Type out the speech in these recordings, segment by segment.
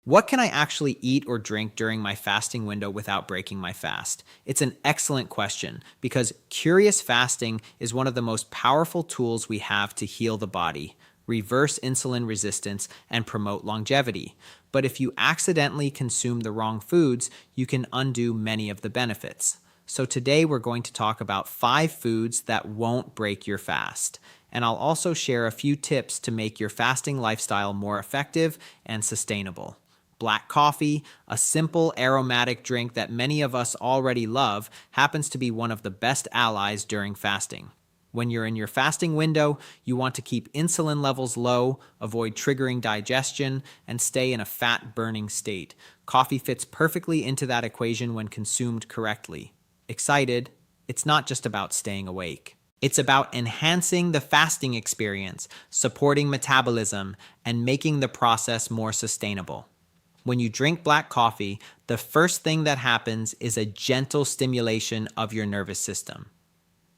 What can I actually eat or drink during my fasting window without breaking my fast? It's an excellent question because curious fasting is one of the most powerful tools we have to heal the body, reverse insulin resistance, and promote longevity. But if you accidentally consume the wrong foods, you can undo many of the benefits. So today we're going to talk about 5 foods that won't break your fast. And I'll also share a few tips to make your fasting lifestyle more effective and sustainable. Black coffee, a simple aromatic drink that many of us already love, happens to be one of the best allies during fasting. When you're in your fasting window, you want to keep insulin levels low, avoid triggering digestion, and stay in a fat-burning state. Coffee fits perfectly into that equation when consumed correctly. Excited? It's not just about staying awake. It's about enhancing the fasting experience, supporting metabolism, and making the process more sustainable. When you drink black coffee, the first thing that happens is a gentle stimulation of your nervous system.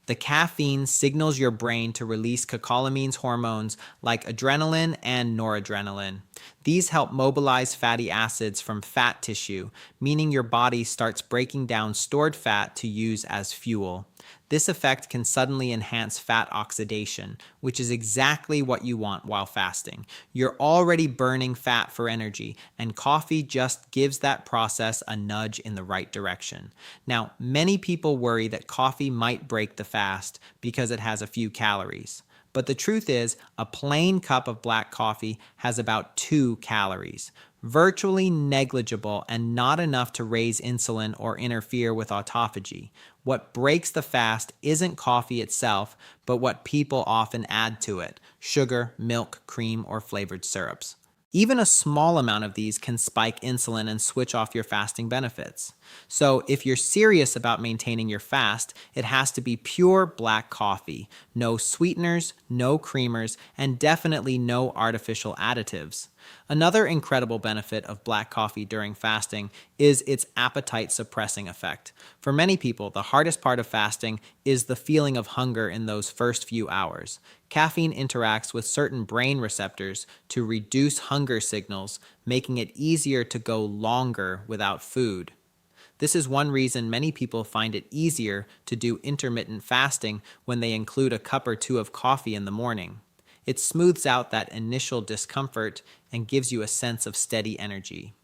The caffeine signals your brain to release catecholamines hormones like adrenaline and noradrenaline. These help mobilize fatty acids from fat tissue, meaning your body starts breaking down stored fat to use as fuel. This effect can suddenly enhance fat oxidation, which is exactly what you want while fasting. You're already burning fat for energy, and coffee just gives that process a nudge in the right direction. Now, many people worry that coffee might break the fast because it has a few calories. But the truth is, a plain cup of black coffee has about 2 calories, virtually negligible and not enough to raise insulin or interfere with autophagy. What breaks the fast isn't coffee itself, but what people often add to it: sugar, milk, cream, or flavored syrups. Even a small amount of these can spike insulin and switch off your fasting benefits. So, if you're serious about maintaining your fast, it has to be pure black coffee. No sweeteners, no creamers, and definitely no artificial additives. Another incredible benefit of black coffee during fasting is its appetite suppressing effect. For many people, the hardest part of fasting is the feeling of hunger in those first few hours. Caffeine interacts with certain brain receptors to reduce hunger signals, making it easier to go longer without food. This is one reason many people find it easier to do intermittent fasting when they include a cup or two of coffee in the morning. It smooths out that initial discomfort and gives you a sense of steady energy.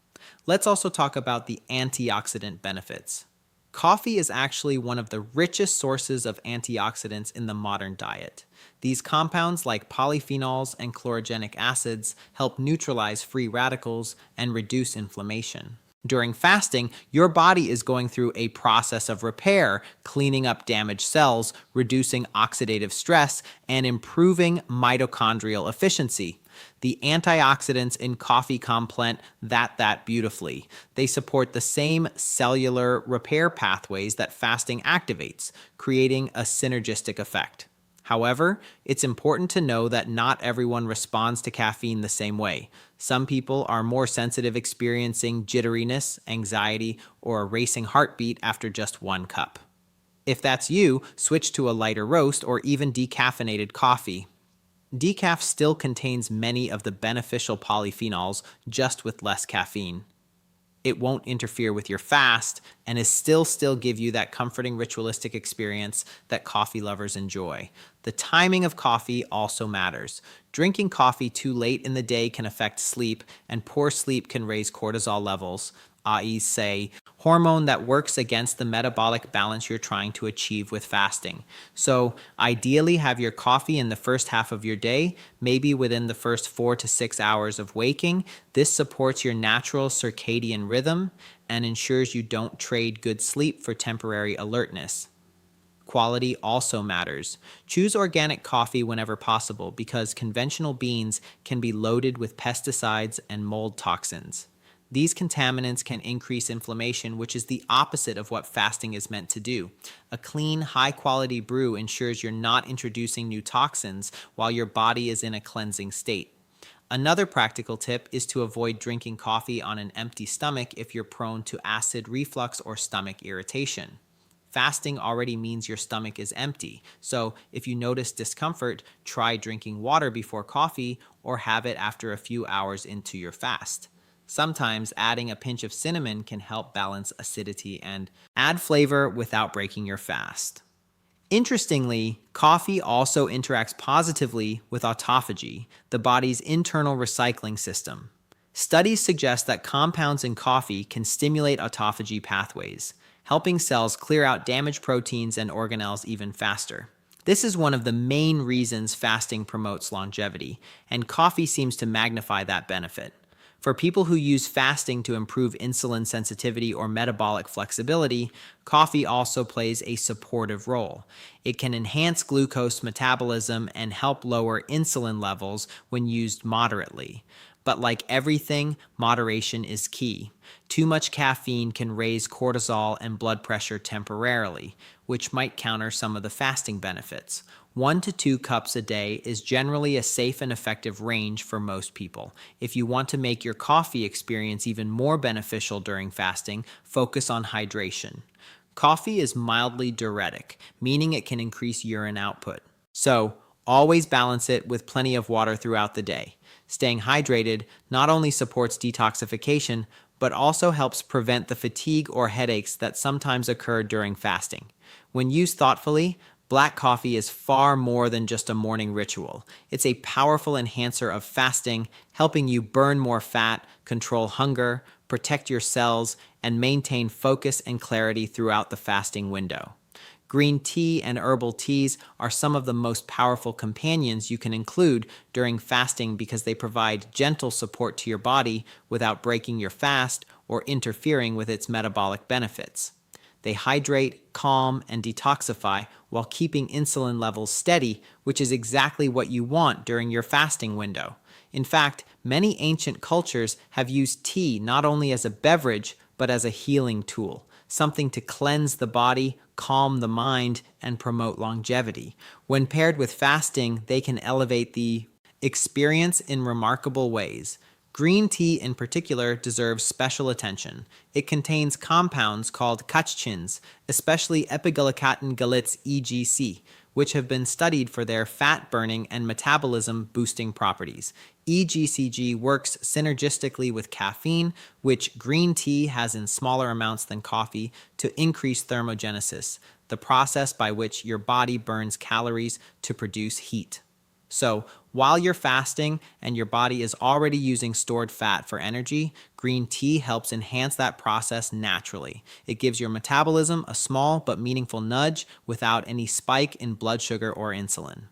Let's also talk about the antioxidant benefits. Coffee is actually one of the richest sources of antioxidants in the modern diet. These compounds, like polyphenols and chlorogenic acids, help neutralize free radicals and reduce inflammation. During fasting, your body is going through a process of repair, cleaning up damaged cells, reducing oxidative stress, and improving mitochondrial efficiency. The antioxidants in coffee complement that beautifully. They support the same cellular repair pathways that fasting activates, creating a synergistic effect. However, it's important to know that not everyone responds to caffeine the same way. Some people are more sensitive, experiencing jitteriness, anxiety, or a racing heartbeat after just 1 cup. If that's you, switch to a lighter roast or even decaffeinated coffee. Decaf still contains many of the beneficial polyphenols, just with less caffeine. It won't interfere with your fast and is still give you that comforting ritualistic experience that coffee lovers enjoy. The timing of coffee also matters. Drinking coffee too late in the day can affect sleep, and poor sleep can raise cortisol levels, i.e., say, hormone that works against the metabolic balance you're trying to achieve with fasting. So, ideally, have your coffee in the first half of your day, maybe within the first 4 to 6 hours of waking. This supports your natural circadian rhythm and ensures you don't trade good sleep for temporary alertness. Quality also matters. Choose organic coffee whenever possible because conventional beans can be loaded with pesticides and mold toxins. These contaminants can increase inflammation, which is the opposite of what fasting is meant to do. A clean, high-quality brew ensures you're not introducing new toxins while your body is in a cleansing state. Another practical tip is to avoid drinking coffee on an empty stomach if you're prone to acid reflux or stomach irritation. Fasting already means your stomach is empty, so if you notice discomfort, try drinking water before coffee or have it after a few hours into your fast. Sometimes adding a pinch of cinnamon can help balance acidity and add flavor without breaking your fast. Interestingly, coffee also interacts positively with autophagy, the body's internal recycling system. Studies suggest that compounds in coffee can stimulate autophagy pathways, helping cells clear out damaged proteins and organelles even faster. This is one of the main reasons fasting promotes longevity, and coffee seems to magnify that benefit. For people who use fasting to improve insulin sensitivity or metabolic flexibility, coffee also plays a supportive role. It can enhance glucose metabolism and help lower insulin levels when used moderately. But like everything, moderation is key. Too much caffeine can raise cortisol and blood pressure temporarily, which might counter some of the fasting benefits. 1 to 2 cups a day is generally a safe and effective range for most people. If you want to make your coffee experience even more beneficial during fasting, focus on hydration. Coffee is mildly diuretic, meaning it can increase urine output. So, always balance it with plenty of water throughout the day. Staying hydrated not only supports detoxification, but also helps prevent the fatigue or headaches that sometimes occur during fasting. When used thoughtfully, black coffee is far more than just a morning ritual. It's a powerful enhancer of fasting, helping you burn more fat, control hunger, protect your cells, and maintain focus and clarity throughout the fasting window. Green tea and herbal teas are some of the most powerful companions you can include during fasting because they provide gentle support to your body without breaking your fast or interfering with its metabolic benefits. They hydrate, calm, and detoxify while keeping insulin levels steady, which is exactly what you want during your fasting window. In fact, many ancient cultures have used tea not only as a beverage, but as a healing tool, something to cleanse the body, calm the mind, and promote longevity. When paired with fasting, they can elevate the experience in remarkable ways. Green tea in particular deserves special attention. It contains compounds called catechins, especially epiglycatin gallets EGC, which have been studied for their fat-burning and metabolism-boosting properties. EGCG works synergistically with caffeine, which green tea has in smaller amounts than coffee, to increase thermogenesis, the process by which your body burns calories to produce heat. So, while you're fasting and your body is already using stored fat for energy, green tea helps enhance that process naturally. It gives your metabolism a small but meaningful nudge without any spike in blood sugar or insulin.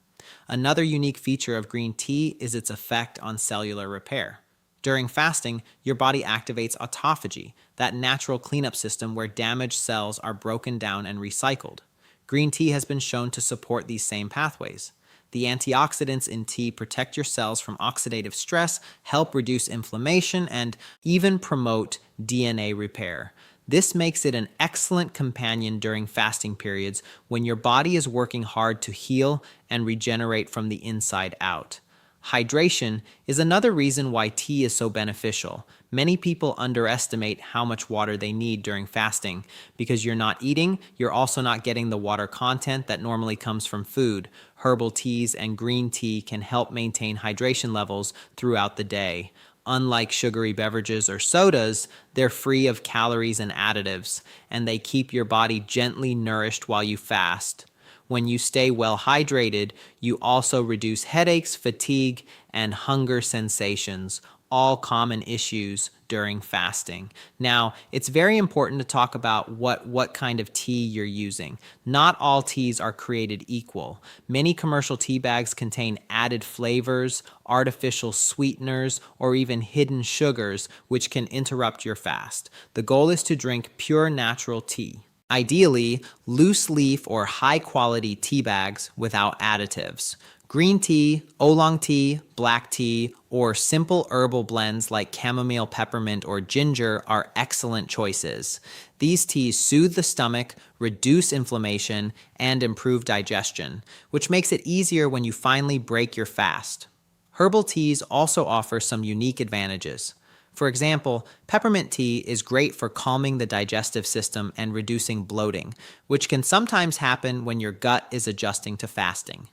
Another unique feature of green tea is its effect on cellular repair. During fasting, your body activates autophagy, that natural cleanup system where damaged cells are broken down and recycled. Green tea has been shown to support these same pathways. The antioxidants in tea protect your cells from oxidative stress, help reduce inflammation, and even promote DNA repair. This makes it an excellent companion during fasting periods when your body is working hard to heal and regenerate from the inside out. Hydration is another reason why tea is so beneficial. Many people underestimate how much water they need during fasting. Because you're not eating, you're also not getting the water content that normally comes from food. Herbal teas and green tea can help maintain hydration levels throughout the day. Unlike sugary beverages or sodas, they're free of calories and additives, and they keep your body gently nourished while you fast. When you stay well hydrated, you also reduce headaches, fatigue, and hunger sensations, all common issues during fasting. Now, it's very important to talk about what kind of tea you're using. Not all teas are created equal. Many commercial tea bags contain added flavors, artificial sweeteners, or even hidden sugars, which can interrupt your fast. The goal is to drink pure natural tea. Ideally, loose leaf or high quality tea bags without additives. Green tea, oolong tea, black tea, or simple herbal blends like chamomile, peppermint, or ginger are excellent choices. These teas soothe the stomach, reduce inflammation, and improve digestion, which makes it easier when you finally break your fast. Herbal teas also offer some unique advantages. For example, peppermint tea is great for calming the digestive system and reducing bloating, which can sometimes happen when your gut is adjusting to fasting.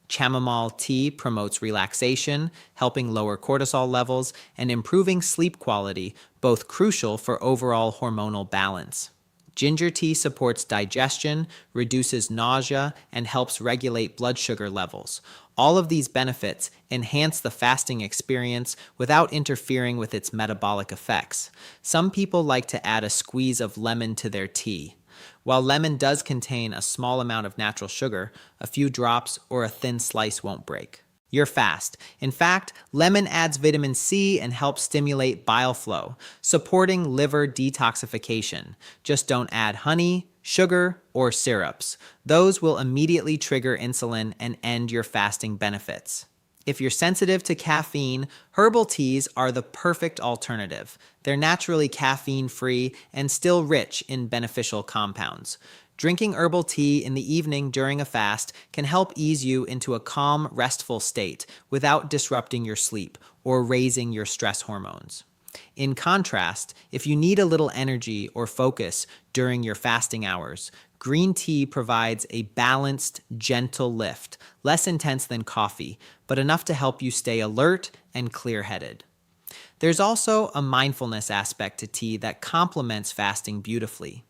Chamomile tea promotes relaxation, helping lower cortisol levels and improving sleep quality, both crucial for overall hormonal balance. Ginger tea supports digestion, reduces nausea, and helps regulate blood sugar levels. All of these benefits enhance the fasting experience without interfering with its metabolic effects. Some people like to add a squeeze of lemon to their tea. While lemon does contain a small amount of natural sugar, a few drops or a thin slice won't break your fast. In fact, lemon adds vitamin C and helps stimulate bile flow, supporting liver detoxification. Just don't add honey, sugar, or syrups. Those will immediately trigger insulin and end your fasting benefits. If you're sensitive to caffeine, herbal teas are the perfect alternative. They're naturally caffeine-free and still rich in beneficial compounds. Drinking herbal tea in the evening during a fast can help ease you into a calm, restful state without disrupting your sleep or raising your stress hormones. In contrast, if you need a little energy or focus during your fasting hours, green tea provides a balanced, gentle lift, less intense than coffee, but enough to help you stay alert and clear-headed. There's also a mindfulness aspect to tea that complements fasting beautifully.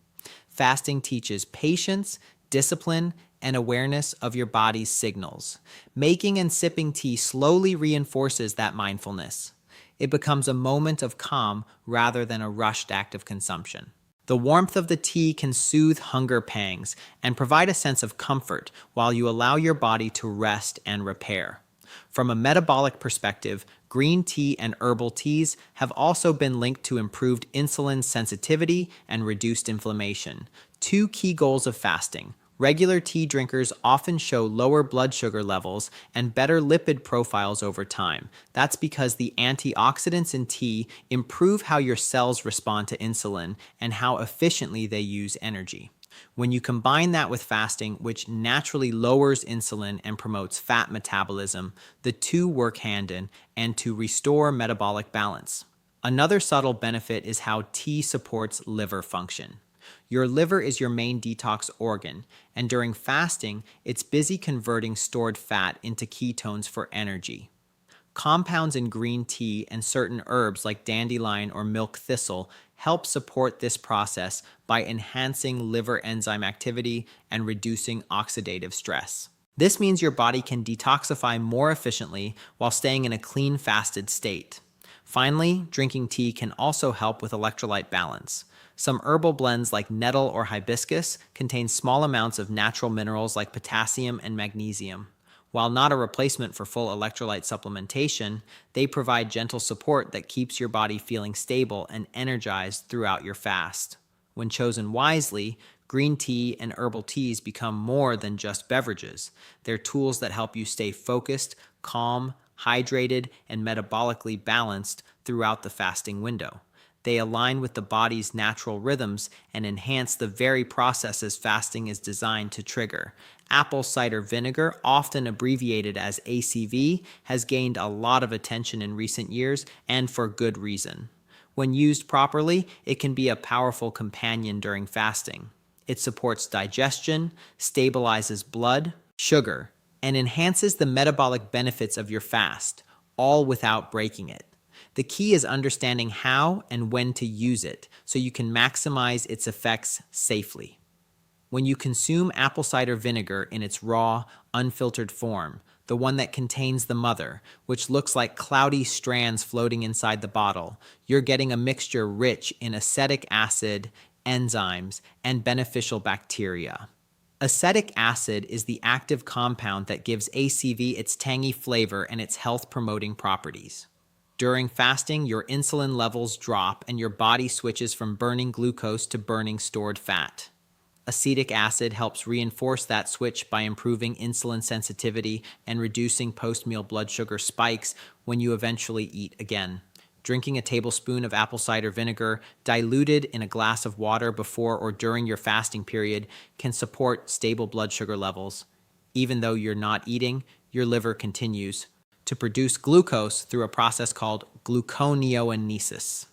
Fasting teaches patience, discipline, and awareness of your body's signals. Making and sipping tea slowly reinforces that mindfulness. It becomes a moment of calm rather than a rushed act of consumption. The warmth of the tea can soothe hunger pangs and provide a sense of comfort while you allow your body to rest and repair. From a metabolic perspective, green tea and herbal teas have also been linked to improved insulin sensitivity and reduced inflammation, two key goals of fasting. Regular tea drinkers often show lower blood sugar levels and better lipid profiles over time. That's because the antioxidants in tea improve how your cells respond to insulin and how efficiently they use energy. When you combine that with fasting, which naturally lowers insulin and promotes fat metabolism, the two work hand in hand to restore metabolic balance. Another subtle benefit is how tea supports liver function. Your liver is your main detox organ, and during fasting, it's busy converting stored fat into ketones for energy. Compounds in green tea and certain herbs like dandelion or milk thistle help support this process by enhancing liver enzyme activity and reducing oxidative stress. This means your body can detoxify more efficiently while staying in a clean fasted state. Finally, drinking tea can also help with electrolyte balance. Some herbal blends like nettle or hibiscus contain small amounts of natural minerals like potassium and magnesium. While not a replacement for full electrolyte supplementation, they provide gentle support that keeps your body feeling stable and energized throughout your fast. When chosen wisely, green tea and herbal teas become more than just beverages. They're tools that help you stay focused, calm, hydrated, and metabolically balanced throughout the fasting window. They align with the body's natural rhythms and enhance the very processes fasting is designed to trigger. Apple cider vinegar, often abbreviated as ACV, has gained a lot of attention in recent years, and for good reason. When used properly, it can be a powerful companion during fasting. It supports digestion, stabilizes blood, sugar, and enhances the metabolic benefits of your fast, all without breaking it. The key is understanding how and when to use it so you can maximize its effects safely. When you consume apple cider vinegar in its raw, unfiltered form, the one that contains the mother, which looks like cloudy strands floating inside the bottle, you're getting a mixture rich in acetic acid, enzymes, and beneficial bacteria. Acetic acid is the active compound that gives ACV its tangy flavor and its health-promoting properties. During fasting, your insulin levels drop and your body switches from burning glucose to burning stored fat. Acetic acid helps reinforce that switch by improving insulin sensitivity and reducing post-meal blood sugar spikes when you eventually eat again. Drinking a tablespoon of apple cider vinegar diluted in a glass of water before or during your fasting period can support stable blood sugar levels. Even though you're not eating, your liver continues to produce glucose through a process called gluconeogenesis.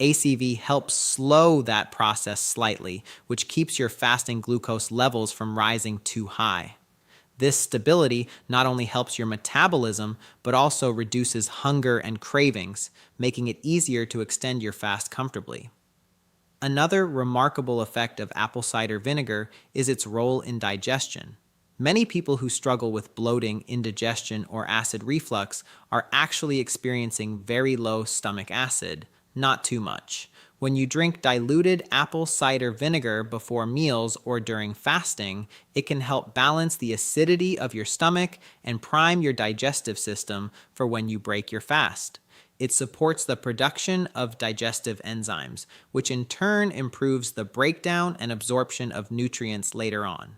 ACV helps slow that process slightly, which keeps your fasting glucose levels from rising too high. This stability not only helps your metabolism, but also reduces hunger and cravings, making it easier to extend your fast comfortably. Another remarkable effect of apple cider vinegar is its role in digestion. Many people who struggle with bloating, indigestion, or acid reflux are actually experiencing very low stomach acid, not too much. When you drink diluted apple cider vinegar before meals or during fasting, it can help balance the acidity of your stomach and prime your digestive system for when you break your fast. It supports the production of digestive enzymes, which in turn improves the breakdown and absorption of nutrients later on.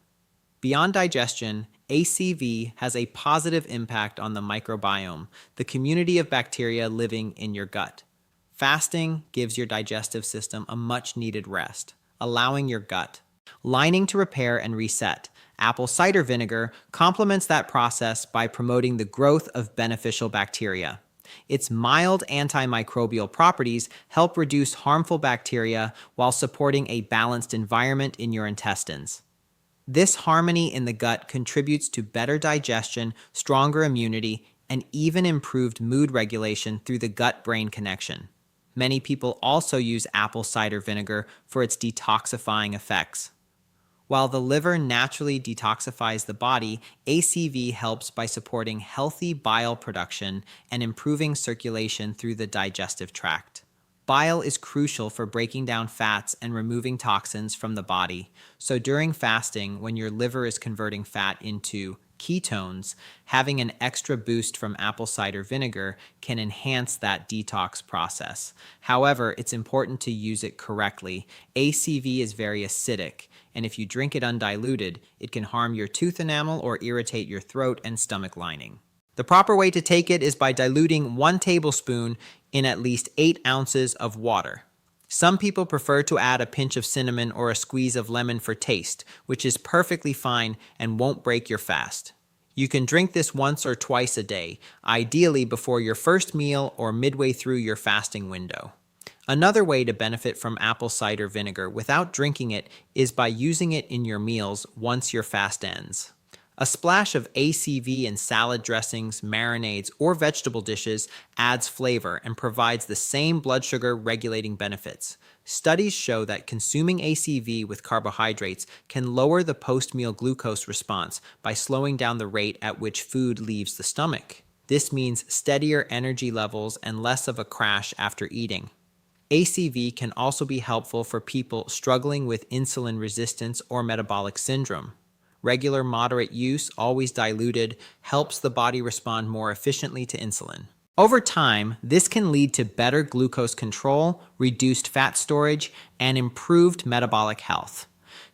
Beyond digestion, ACV has a positive impact on the microbiome, the community of bacteria living in your gut. Fasting gives your digestive system a much-needed rest, allowing your gut lining to repair and reset. Apple cider vinegar complements that process by promoting the growth of beneficial bacteria. Its mild antimicrobial properties help reduce harmful bacteria while supporting a balanced environment in your intestines. This harmony in the gut contributes to better digestion, stronger immunity, and even improved mood regulation through the gut-brain connection. Many people also use apple cider vinegar for its detoxifying effects. While the liver naturally detoxifies the body, ACV helps by supporting healthy bile production and improving circulation through the digestive tract. Bile is crucial for breaking down fats and removing toxins from the body. So during fasting, when your liver is converting fat into ketones, having an extra boost from apple cider vinegar can enhance that detox process. However, it's important to use it correctly. ACV is very acidic, and if you drink it undiluted, it can harm your tooth enamel or irritate your throat and stomach lining. The proper way to take it is by diluting 1 tablespoon in at least 8 ounces of water. Some people prefer to add a pinch of cinnamon or a squeeze of lemon for taste, which is perfectly fine and won't break your fast. You can drink this once or twice a day, ideally before your first meal or midway through your fasting window. Another way to benefit from apple cider vinegar without drinking it is by using it in your meals once your fast ends. A splash of ACV in salad dressings, marinades, or vegetable dishes adds flavor and provides the same blood sugar regulating benefits. Studies show that consuming ACV with carbohydrates can lower the post-meal glucose response by slowing down the rate at which food leaves the stomach. This means steadier energy levels and less of a crash after eating. ACV can also be helpful for people struggling with insulin resistance or metabolic syndrome. Regular moderate use, always diluted, helps the body respond more efficiently to insulin. Over time, this can lead to better glucose control, reduced fat storage, and improved metabolic health.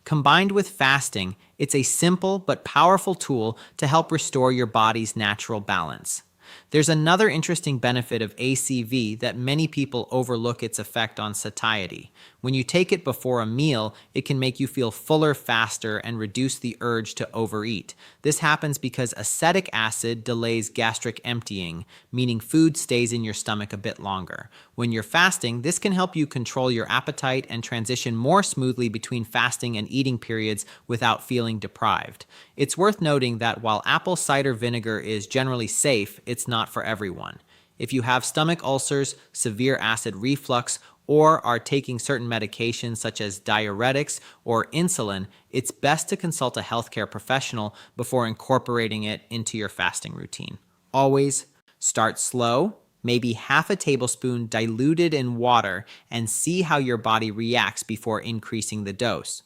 Combined with fasting, it's a simple but powerful tool to help restore your body's natural balance. There's another interesting benefit of ACV that many people overlook its effect on satiety. When you take it before a meal, it can make you feel fuller faster and reduce the urge to overeat. This happens because acetic acid delays gastric emptying, meaning food stays in your stomach a bit longer. When you're fasting, this can help you control your appetite and transition more smoothly between fasting and eating periods without feeling deprived. It's worth noting that while apple cider vinegar is generally safe, it's not for everyone. If you have stomach ulcers, severe acid reflux, or are taking certain medications such as diuretics or insulin, it's best to consult a healthcare professional before incorporating it into your fasting routine. Always start slow, maybe half a tablespoon diluted in water, and see how your body reacts before increasing the dose.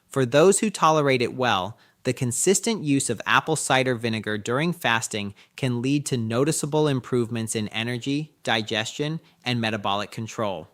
For those who tolerate it well, the consistent use of apple cider vinegar during fasting can lead to noticeable improvements in energy, digestion, and metabolic control.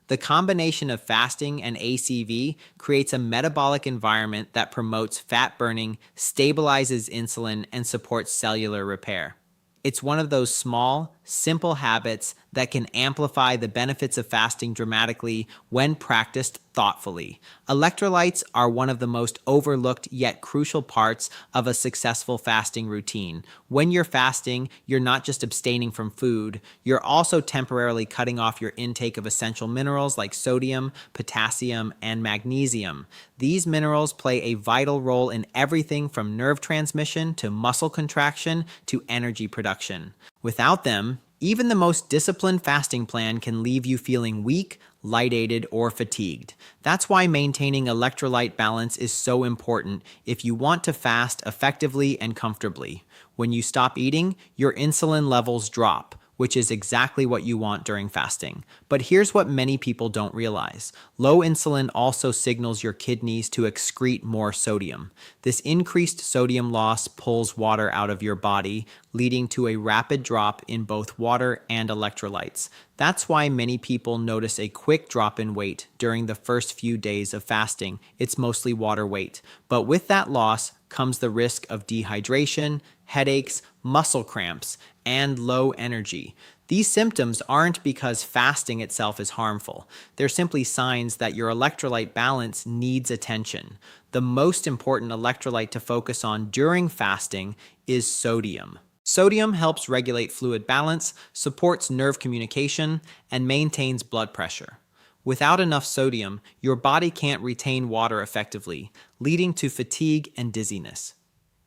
The combination of fasting and ACV creates a metabolic environment that promotes fat burning, stabilizes insulin, and supports cellular repair. It's one of those small, simple habits that can amplify the benefits of fasting dramatically when practiced thoughtfully. Electrolytes are one of the most overlooked yet crucial parts of a successful fasting routine. When you're fasting, you're not just abstaining from food, you're also temporarily cutting off your intake of essential minerals like sodium, potassium, and magnesium. These minerals play a vital role in everything from nerve transmission to muscle contraction to energy production. Without them, even the most disciplined fasting plan can leave you feeling weak, lightated, or fatigued. That's why maintaining electrolyte balance is so important if you want to fast effectively and comfortably. When you stop eating, your insulin levels drop, which is exactly what you want during fasting. But here's what many people don't realize. Low insulin also signals your kidneys to excrete more sodium. This increased sodium loss pulls water out of your body, leading to a rapid drop in both water and electrolytes. That's why many people notice a quick drop in weight during the first few days of fasting. It's mostly water weight. But with that loss comes the risk of dehydration, headaches, muscle cramps, and low energy. These symptoms aren't because fasting itself is harmful. They're simply signs that your electrolyte balance needs attention. The most important electrolyte to focus on during fasting is sodium. Sodium helps regulate fluid balance, supports nerve communication, and maintains blood pressure. Without enough sodium, your body can't retain water effectively, leading to fatigue and dizziness.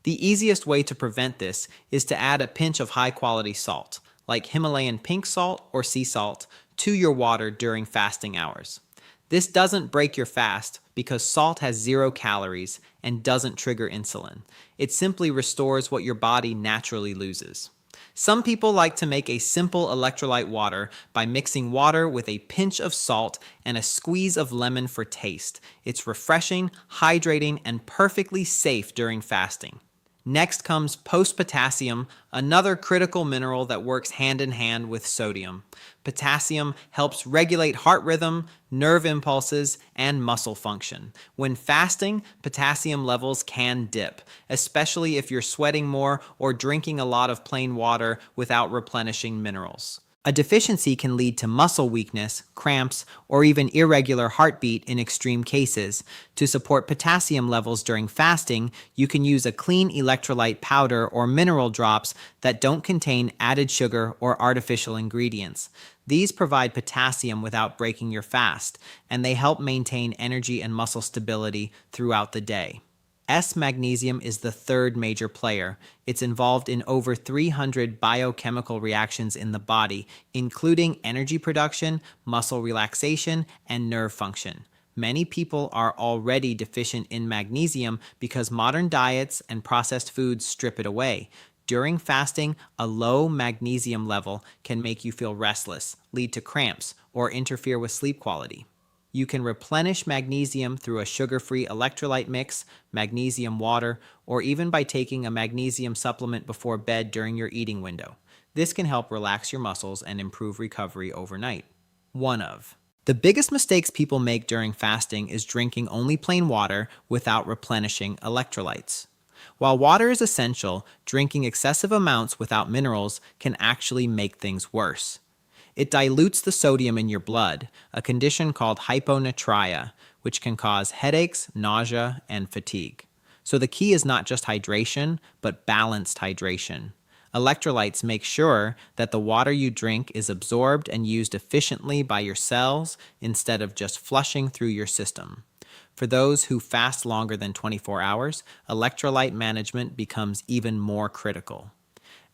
The easiest way to prevent this is to add a pinch of high-quality salt, like Himalayan pink salt or sea salt, to your water during fasting hours. This doesn't break your fast because salt has 0 calories and doesn't trigger insulin. It simply restores what your body naturally loses. Some people like to make a simple electrolyte water by mixing water with a pinch of salt and a squeeze of lemon for taste. It's refreshing, hydrating, and perfectly safe during fasting. Next comes potassium, another critical mineral that works hand in hand with sodium. Potassium helps regulate heart rhythm, nerve impulses, and muscle function. When fasting, potassium levels can dip, especially if you're sweating more or drinking a lot of plain water without replenishing minerals. A deficiency can lead to muscle weakness, cramps, or even irregular heartbeat in extreme cases. To support potassium levels during fasting, you can use a clean electrolyte powder or mineral drops that don't contain added sugar or artificial ingredients. These provide potassium without breaking your fast, and they help maintain energy and muscle stability throughout the day. S-magnesium is the third major player. It's involved in over 300 biochemical reactions in the body, including energy production, muscle relaxation, and nerve function. Many people are already deficient in magnesium because modern diets and processed foods strip it away. During fasting, a low magnesium level can make you feel restless, lead to cramps, or interfere with sleep quality. You can replenish magnesium through a sugar-free electrolyte mix, magnesium water, or even by taking a magnesium supplement before bed during your eating window. This can help relax your muscles and improve recovery overnight. One of the biggest mistakes people make during fasting is drinking only plain water without replenishing electrolytes. While water is essential, drinking excessive amounts without minerals can actually make things worse. It dilutes the sodium in your blood, a condition called hyponatremia, which can cause headaches, nausea, and fatigue. So the key is not just hydration, but balanced hydration. Electrolytes make sure that the water you drink is absorbed and used efficiently by your cells instead of just flushing through your system. For those who fast longer than 24 hours, electrolyte management becomes even more critical.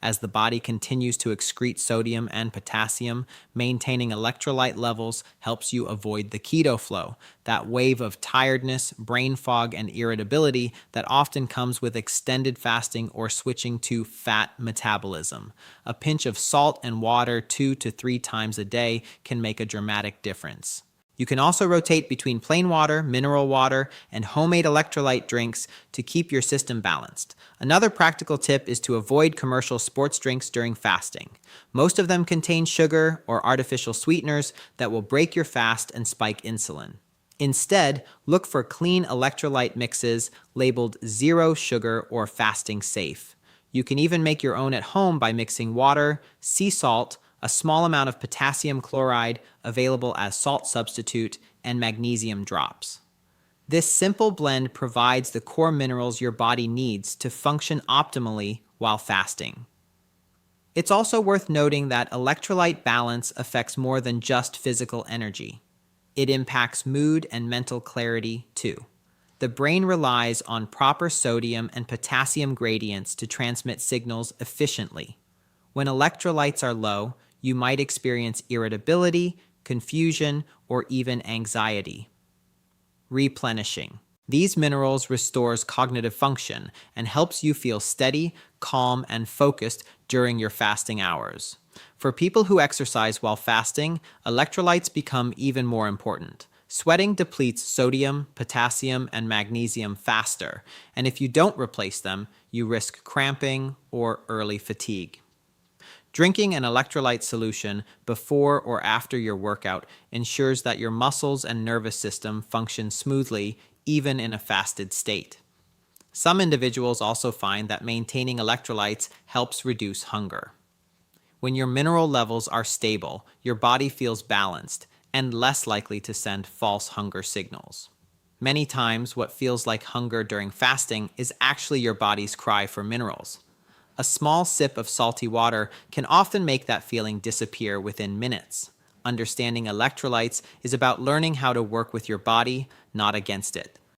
As the body continues to excrete sodium and potassium, maintaining electrolyte levels helps you avoid the keto flow, that wave of tiredness, brain fog, and irritability that often comes with extended fasting or switching to fat metabolism. A pinch of salt and water 2 to 3 times a day can make a dramatic difference. You can also rotate between plain water, mineral water, and homemade electrolyte drinks to keep your system balanced. Another practical tip is to avoid commercial sports drinks during fasting. Most of them contain sugar or artificial sweeteners that will break your fast and spike insulin. Instead, look for clean electrolyte mixes labeled 0 sugar or fasting safe. You can even make your own at home by mixing water, sea salt, a small amount of potassium chloride available as salt substitute, and magnesium drops. This simple blend provides the core minerals your body needs to function optimally while fasting. It's also worth noting that electrolyte balance affects more than just physical energy. It impacts mood and mental clarity too. The brain relies on proper sodium and potassium gradients to transmit signals efficiently. When electrolytes are low, you might experience irritability, confusion, or even anxiety. Replenishing. These minerals restores cognitive function and helps you feel steady, calm, and focused during your fasting hours. For people who exercise while fasting, electrolytes become even more important. Sweating depletes sodium, potassium, and magnesium faster, and if you don't replace them, you risk cramping or early fatigue. Drinking an electrolyte solution before or after your workout ensures that your muscles and nervous system function smoothly even in a fasted state. Some individuals also find that maintaining electrolytes helps reduce hunger. When your mineral levels are stable, your body feels balanced and less likely to send false hunger signals. Many times, what feels like hunger during fasting is actually your body's cry for minerals. A small sip of salty water can often make that feeling disappear within minutes. Understanding electrolytes is about learning how to work with your body, not against it.